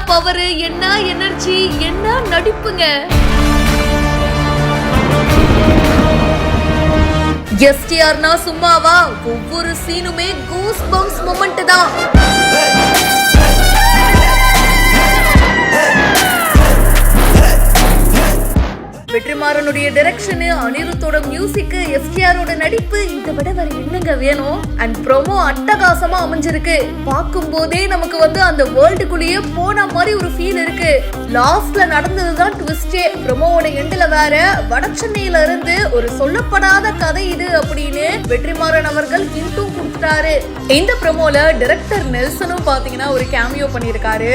Power, என்ன energy, என்ன நடிப்புங்க. எஸ்டிஆர்னா சும்மாவா, ஒவ்வொரு சீனுமே கூஸ் பம்ப்ஸ் மொமெண்ட் தான். வெற்றிமாறனுடைய டைரக்ஷன், அனிருத்தோட மியூசிக், எஸ்டிஆரோட நடிப்பு, இதை விட வேற என்னங்க வேணும்? அண்ட் ப்ரோமோ அட்டகாசமா அமைஞ்சிருக்கு. பார்க்கும் போதே நமக்கு அந்த வேர்ல்டுக்குள்ளேயே போன மாதிரி ஒரு ஃபீல் இருக்கு. லாஸ்ட்ல நடந்ததுதான் ட்விஸ்டே. ப்ரோமோவோட எண்ட்ல வேற வடசென்னையில இருந்து ஒரு சொல்லப்படாத கதை இது அப்படின்னு வெற்றிமாறன் அவர்கள் ஹிண்ட்டும் கொடுத்துட்டாரு. இந்த ப்ரோமோல டைரக்டர் நெல்சனும் பாத்தீங்கன்னா ஒரு கேமியோ பண்ணிருக்காரு.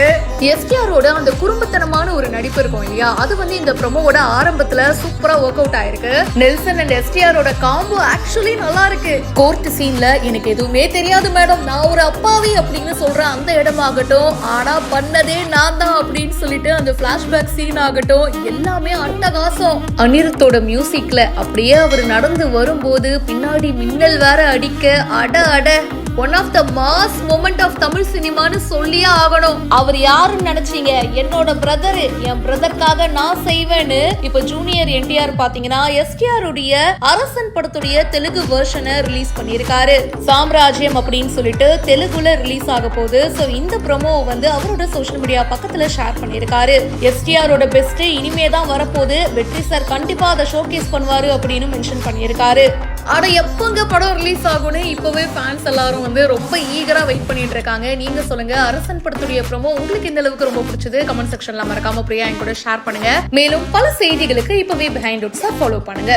எஸ்டிஆரோட அந்த குறும்புத்தனமான ஒரு நடிப்பு இருக்கும் இல்லையா, அது இந்த ப்ரோமோவோட ஆரம்பத்துல சூப்பரா ஒர்க் அவுட் ஆயிருக்கு. நெல்சன் அண்ட் எஸ்டிஆரோட காம்போ ஆக்சுவலி நல்லா இருக்கு. கோர்ட் சீன்ல எனக்கு எதுவுமே தெரியாது மேடம், நான் ஒரு அப்பாவி அப்படின்னு சொல்ற அந்த இடமாகட்டும், ஆனா பண்ணதே நான் தான் அப்படின்னு சொல்லிட்டு அந்த பிளாஷ்பேக் சீன் ஆகட்டும், எல்லாமே அட்டகாசம். அனிருத்தோட மியூசிக்ல அப்படியே அவர் நடந்து வரும்போது பின்னாடி மின்னல் வேற அடிக்க, அட அட one of the mass moment of Tamil சினிமான்னு சொல்லியே ஆகணும். அவர் யாருன்னு நினைச்சீங்க? என்னோட பிரதர், என் பிரதர்க்காக நான் செய்வேன்னு இப்ப ஜூனியர் என்டிஆர் பாத்தீங்கன்னா எஸ்டிஆர் உடைய அரசன் படத்துடைய தெலுங்கு வெர்ஷனை ரிலீஸ் பண்ணிருக்காரு. சாம்ராஜ்யம் அப்படின்னு சொல்லிட்டு தெலுங்குல ரிலீஸ் ஆக போகுது. சோ இந்த ப்ரோமோ அவரோட சோஷியல் மீடியா பக்கத்துல ஷேர் பண்ணிருக்காரு. எஸ்டிஆரோட பெஸ்ட் இனிமே தான் வரப்போகுது, வெற்றி சார் கண்டிப்பா அதை ஷோகேஸ் பண்ணுவாரு அப்படின்னு மென்ஷன் பண்ணிருக்காரு. ஆனா எப்பங்க படம் ரிலீஸ் ஆகும்னு இப்பவே ஃபேன்ஸ் எல்லாரும் ரொம்ப ஈகரா வெயிட் பண்ணிட்டு இருக்காங்க. நீங்க சொல்லுங்க, அரசன் படத்துடைய ப்ரோமோ உங்களுக்கு எந்த அளவுக்கு ரொம்ப பிடிச்சது? கமெண்ட் செக்ஷன்ல மறக்காம பிரியா என் கூட ஷேர் பண்ணுங்க. மேலும் பல செய்திகளுக்கு இப்பவே பிஹைண்ட் ரூட்ஸை ஃபாலோ பண்ணுங்க.